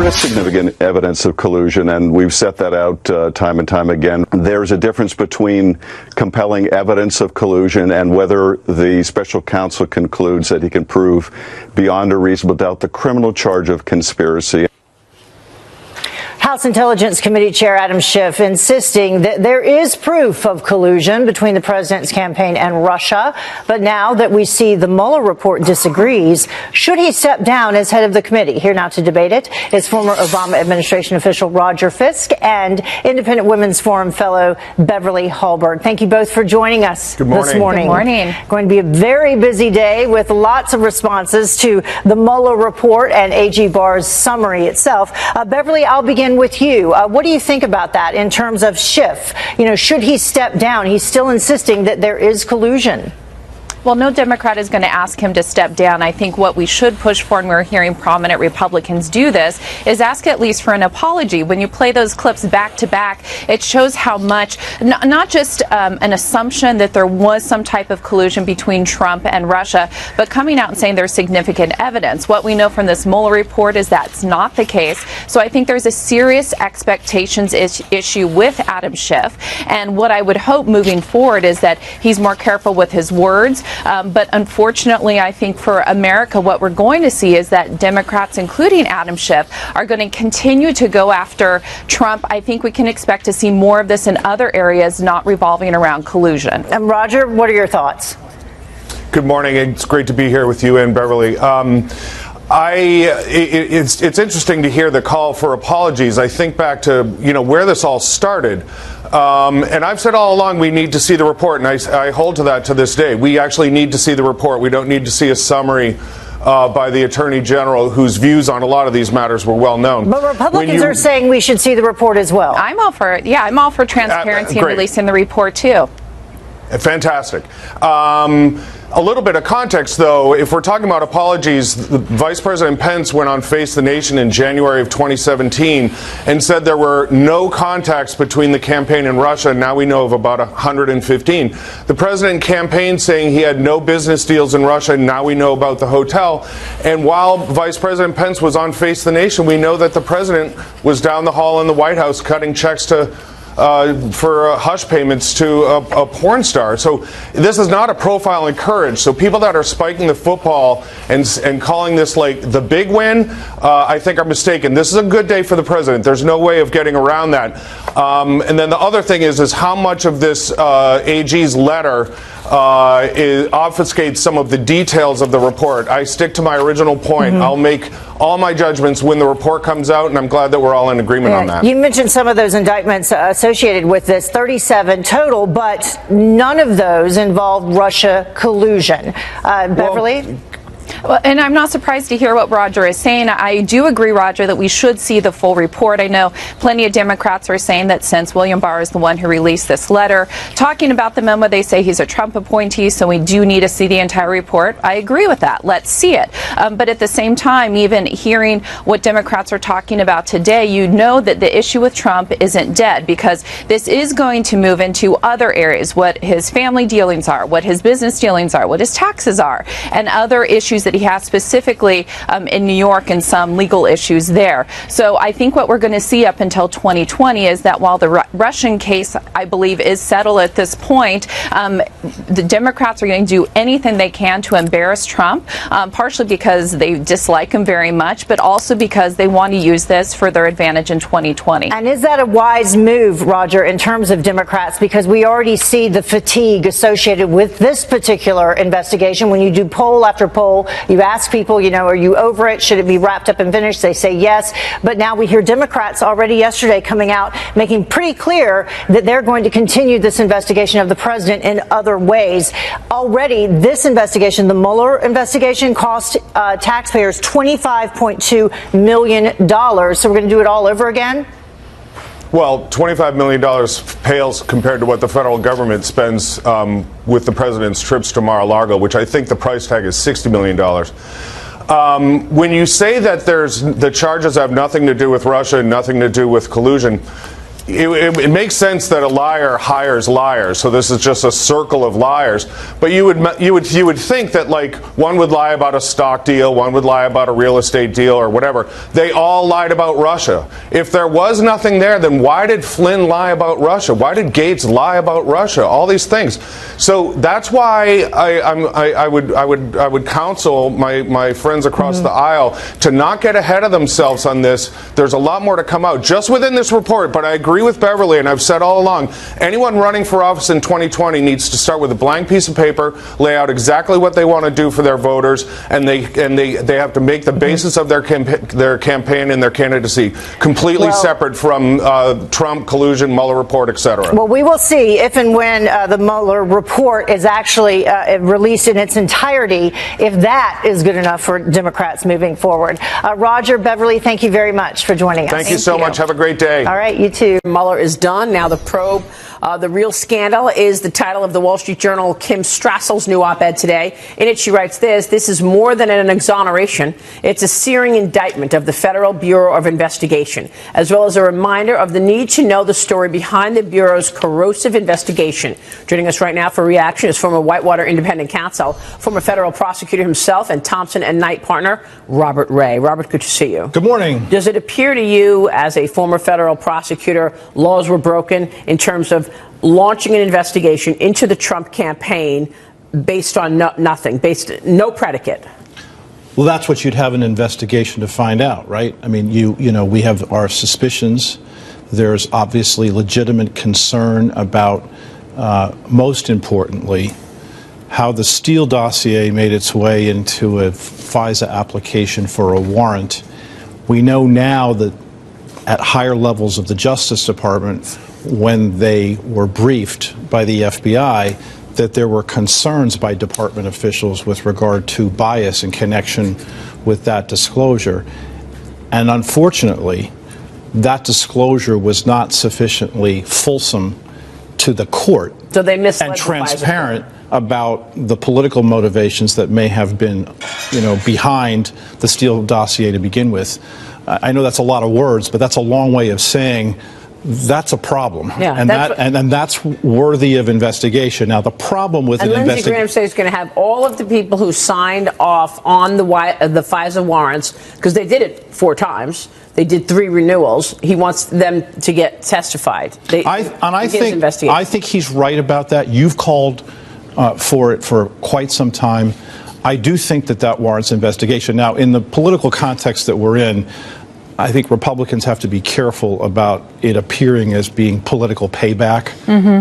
is significant evidence of collusion, and we've set that out time and time again. There's a difference between compelling evidence of collusion and whether the special counsel concludes that he can prove beyond a reasonable doubt the criminal charge of conspiracy. House Intelligence Committee Chair Adam Schiff insisting that there is proof of collusion between the president's campaign and Russia. But now that we see the Mueller report disagrees, should he step down as head of the committee? Here now to debate it is former Obama administration official Roger Fisk and Independent Women's Forum fellow Beverly Hallberg. Thank you both for joining us this morning. Good morning. Going to be a very busy day with lots of responses to the Mueller report and AG Barr's summary itself. Beverly, I'll begin with you. What do you think about that in terms of Schiff? You know, should he step down? He's still insisting that there is collusion. Well, no Democrat is going to ask him to step down. I think what we should push for, and we're hearing prominent Republicans do this, is ask at least for an apology. When you play those clips back to back, it shows how much, not just an assumption that there was some type of collusion between Trump and Russia, but coming out and saying there's significant evidence. What we know from this Mueller report is that's not the case. So I think there's a serious expectations issue with Adam Schiff. And what I would hope moving forward is that he's more careful with his words. But unfortunately, I think for America, what we're going to see is that Democrats, including Adam Schiff, are going to continue to go after Trump. I think we can expect to see more of this in other areas, not revolving around collusion. Roger, what are your thoughts? Good morning. It's great to be here with you and Beverly. It's interesting to hear the call for apologies. I think back to, where this all started. And I've said all along we need to see the report, and I hold to that to this day. We actually need to see the report. We don't need to see a summary by the Attorney General, whose views on a lot of these matters were well known. But Republicans are saying we should see the report as well. I'm all for it. Yeah, I'm all for transparency and releasing the report, too. Fantastic. A little bit of context, though, if we're talking about apologies, Vice President Pence went on Face the Nation in January of 2017 and said there were no contacts between the campaign and Russia. Now we know of about 115. The president campaigned saying he had no business deals in Russia. Now we know about the hotel. And while Vice President Pence was on Face the Nation, we know that the president was down the hall in the White House cutting checks for hush payments to a porn star. So this is not a profile in courage. So people that are spiking the football and calling this like the big win, I think are mistaken. This is a good day for the president. There's no way of getting around that. And then the other thing is how much of this AG's letter obfuscates some of the details of the report. I stick to my original point. I'll make all my judgments when the report comes out, and I'm glad that we're all in agreement on that. You mentioned some of those indictments associated with this, 37 total, but none of those involved Russia collusion. Beverly? Well, and I'm not surprised to hear what Roger is saying. I do agree, Roger, that we should see the full report. I know plenty of Democrats are saying that since William Barr is the one who released this letter, talking about the memo, they say he's a Trump appointee, so we do need to see the entire report. I agree with that. Let's see it. But at the same time, even hearing what Democrats are talking about today, you know that the issue with Trump isn't dead, because this is going to move into other areas, what his family dealings are, what his business dealings are, what his taxes are, and other issues that he has specifically in New York and some legal issues there. So I think what we're going to see up until 2020 is that while the Russian case, I believe, is settled at this point, the Democrats are going to do anything they can to embarrass Trump, partially because they dislike him very much, but also because they want to use this for their advantage in 2020. And is that a wise move, Roger, in terms of Democrats? Because we already see the fatigue associated with this particular investigation. When you do poll after poll, you ask people, are you over it? Should it be wrapped up and finished? They say yes. But now we hear Democrats already yesterday coming out making pretty clear that they're going to continue this investigation of the president in other ways. Already, this investigation, the Mueller investigation, cost taxpayers $25.2 million. So we're going to do it all over again? Well, $25 million pales compared to what the federal government spends with the president's trips to Mar-a-Lago, which I think the price tag is $60 million. When you say that the charges have nothing to do with Russia and nothing to do with collusion, it makes sense that a liar hires liars, so this is just a circle of liars. But you would think that, like, one would lie about a stock deal, one would lie about a real estate deal or whatever. They all lied about Russia. If there was nothing there, then why did Flynn lie about Russia? Why did Gates lie about Russia? All these things. So that's why I would counsel my friends across the aisle to not get ahead of themselves on this. There's a lot more to come out just within this report, but I agree with Beverly, and I've said all along, anyone running for office in 2020 needs to start with a blank piece of paper, lay out exactly what they want to do for their voters, and they have to make the basis of their campaign and their candidacy completely separate from Trump, collusion, Mueller report, etc. Well, we will see if and when the Mueller report is actually released in its entirety, if that is good enough for Democrats moving forward. Roger, Beverly, thank you very much for joining us. Thank you so much. Have a great day. All right, you too. Mueller is done. Now the probe. The real scandal is the title of the Wall Street Journal, Kim Strassel's new op-ed today. In it, she writes this is more than an exoneration. It's a searing indictment of the Federal Bureau of Investigation, as well as a reminder of the need to know the story behind the Bureau's corrosive investigation. Joining us right now for reaction is former Whitewater Independent Counsel, former federal prosecutor himself, and Thompson and Knight partner, Robert Ray. Robert, good to see you. Good morning. Does it appear to you, as a former federal prosecutor, laws were broken in terms of launching an investigation into the Trump campaign based on nothing, no predicate? Well, that's what you'd have an investigation to find out, right? I mean, you know, we have our suspicions. There's obviously legitimate concern about, most importantly, how the Steele dossier made its way into a FISA application for a warrant. We know now that at higher levels of the Justice Department, when they were briefed by the FBI, that there were concerns by department officials with regard to bias in connection with that disclosure. And unfortunately, that disclosure was not sufficiently fulsome to the court So they misled and the transparent about the political motivations that may have been, you know, behind the Steele dossier to begin with. I know that's a lot of words, but that's a long way of saying that's a problem, Yeah, and that's worthy of investigation. Now, the problem with And an Lindsey investigation, Graham says he's going to have all of the people who signed off on the FISA warrants, because they did it 4 times. They did 3 renewals. He wants them to get testified. I think he's right about that. You've called for it for quite some time. I do think that warrants investigation. Now, in the political context that we're in, I think Republicans have to be careful about it appearing as being political payback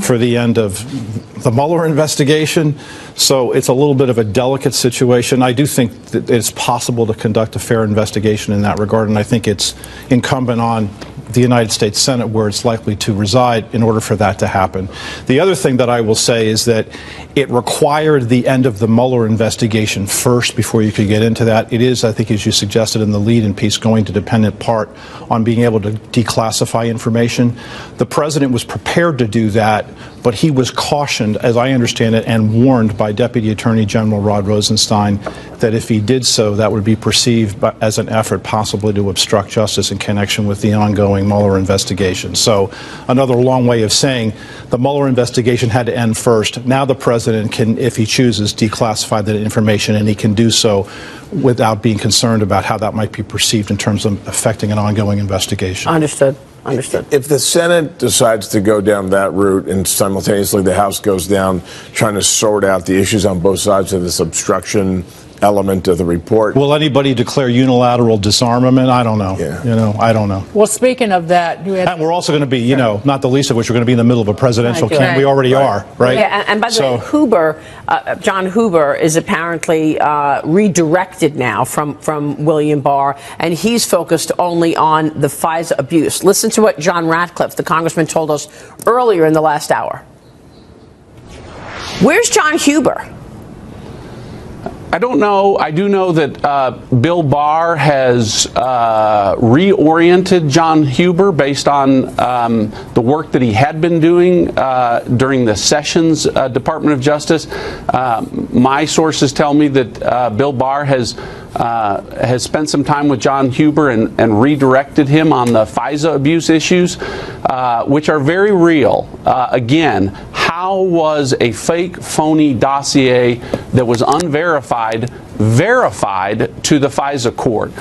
for the end of the Mueller investigation. So it's a little bit of a delicate situation. I do think that it's possible to conduct a fair investigation in that regard, and I think it's incumbent on the United States Senate, where it's likely to reside, in order for that to happen. The other thing that I will say is that it required the end of the Mueller investigation first before you could get into that. It is, I think, as you suggested in the lead-in piece, going to depend in part on being able to declassify information. The president was prepared to do that, but he was cautioned, as I understand it, and warned by Deputy Attorney General Rod Rosenstein that if he did so, that would be perceived as an effort possibly to obstruct justice in connection with the ongoing Mueller investigation. So another long way of saying the Mueller investigation had to end first. Now the president can, if he chooses, declassify that information, and he can do so without being concerned about how that might be perceived in terms of affecting an ongoing investigation. Understood. Understood. If the Senate decides to go down that route and simultaneously the House goes down trying to sort out the issues on both sides of this obstruction element of the report. Will anybody declare unilateral disarmament? I don't know. Yeah. You know, I don't know. Well, speaking of that, And we're also going to be, you know, not the least of which we're going to be in the middle of a presidential Right. campaign. We already are, right? Yeah, and by the way, Huber, John Huber, is apparently redirected now from William Barr, and he's focused only on the FISA abuse. Listen to what John Ratcliffe, the congressman, told us earlier in the last hour. Where's John Huber? I don't know. I do know that Bill Barr has reoriented John Huber based on the work that he had been doing during the Sessions Department of Justice. My sources tell me that Bill Barr has has spent some time with John Huber and redirected him on the FISA abuse issues, which are very real. Again, how was a fake, phony dossier that was unverified verified to the FISA court?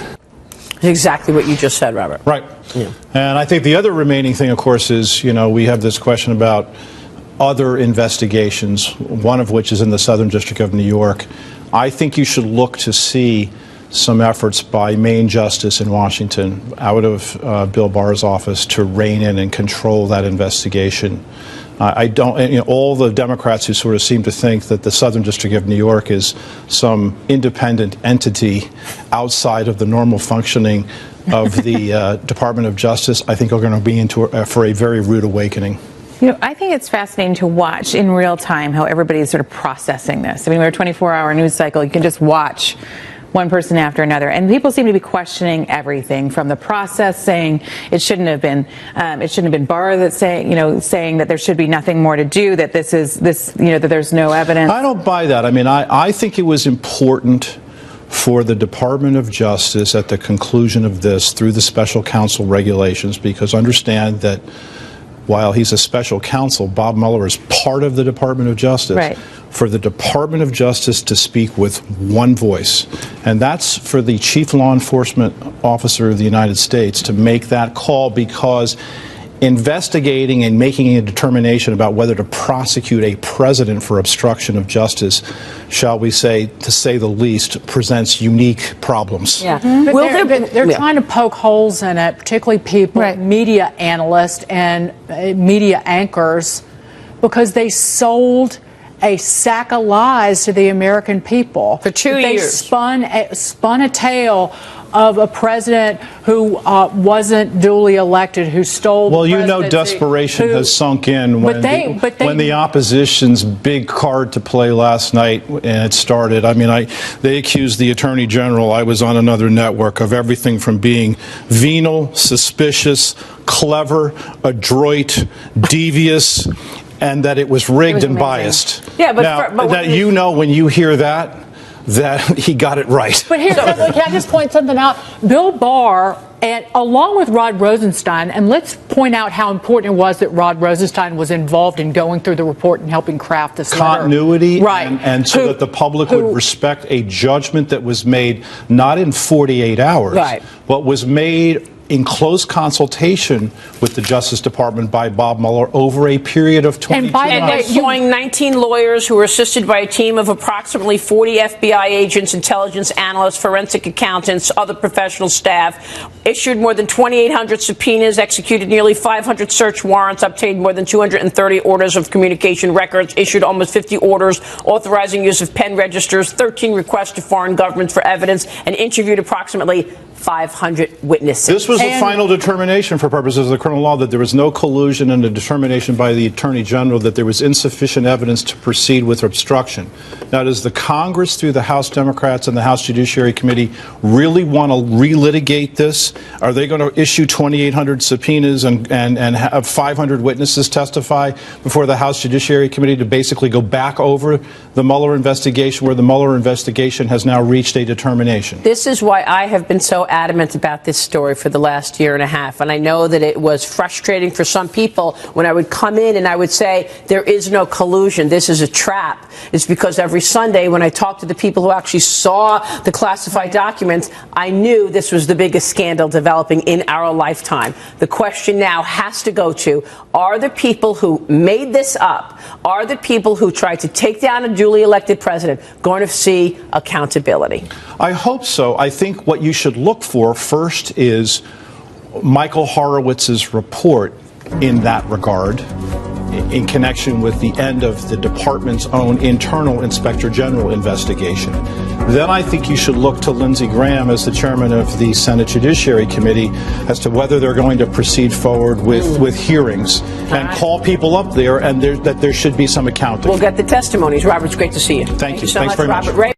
Exactly what you just said, Robert. Right. Yeah. And I think the other remaining thing, of course, is, we have this question about other investigations, one of which is in the Southern District of New York. I think you should look to see some efforts by Main Justice in Washington, out of Bill Barr's office, to rein in and control that investigation. I don't, all the Democrats who sort of seem to think that the Southern District of New York is some independent entity outside of the normal functioning of the Department of Justice, I think are going to be for a very rude awakening. I think it's fascinating to watch in real time how everybody is sort of processing this. I mean, we're a 24-hour news cycle. You can just watch one person after another, and people seem to be questioning everything from the process, saying it shouldn't have been Barr that's saying that there should be nothing more to do, that that there's no evidence. I don't buy that. I mean, I think it was important for the Department of Justice at the conclusion of this, through the special counsel regulations, because understand that while he's a special counsel, Bob Mueller is part of the Department of Justice. Right. For the Department of Justice to speak with one voice. And that's for the Chief Law Enforcement Officer of the United States to make that call, because investigating and making a determination about whether to prosecute a president for obstruction of justice, shall we say, to say the least, presents unique problems. Yeah. They're trying to poke holes in it, particularly people, media analysts and media anchors, because they sold a sack of lies to the American people. For 2 years. They spun a tale of a president who wasn't duly elected, who stole the presidency. Desperation has sunk in when the opposition's big card to play last night, and it started. I mean, they accused the Attorney General, I was on another network, of everything from being venal, suspicious, clever, adroit, devious, and that it was rigged and biased. Yeah, but when you hear that he got it right. But here, can I just point something out? Bill Barr, and along with Rod Rosenstein, and let's point out how important it was that Rod Rosenstein was involved in going through the report and helping craft this continuity, letter. Right. And so that the public would respect a judgment that was made not in 48 hours, but was made in close consultation with the Justice Department by Bob Mueller over a period of 22 months. And they're employing 19 lawyers who were assisted by a team of approximately 40 FBI agents, intelligence analysts, forensic accountants, other professional staff, issued more than 2,800 subpoenas, executed nearly 500 search warrants, obtained more than 230 orders of communication records, issued almost 50 orders authorizing use of pen registers, 13 requests to foreign governments for evidence, and interviewed approximately 500 witnesses. This was the final determination for purposes of the criminal law, that there was no collusion, and a determination by the Attorney General that there was insufficient evidence to proceed with obstruction. Now, does the Congress, through the House Democrats and the House Judiciary Committee, really want to relitigate this? Are they going to issue 2,800 subpoenas and have 500 witnesses testify before the House Judiciary Committee to basically go back over the Mueller investigation, where the Mueller investigation has now reached a determination? This is why I have been so adamant about this story for the last year and a half. And I know that it was frustrating for some people when I would come in and I would say, there is no collusion, this is a trap. It's because every Sunday when I talked to the people who actually saw the classified documents, I knew this was the biggest scandal developing in our lifetime. The question now has to go to, are the people who made this up, are the people who tried to take down a duly elected president going to see accountability? I hope so. I think what you should look for first is Michael Horowitz's report in that regard, in connection with the end of the department's own internal Inspector General investigation. Then I think you should look to Lindsey Graham as the chairman of the Senate Judiciary Committee as to whether they're going to proceed forward with hearings and call people up there, and that there should be some accounting. We'll get the testimonies. Robert, it's great to see you. Thank you. So Thanks much, very much. Robert Ray.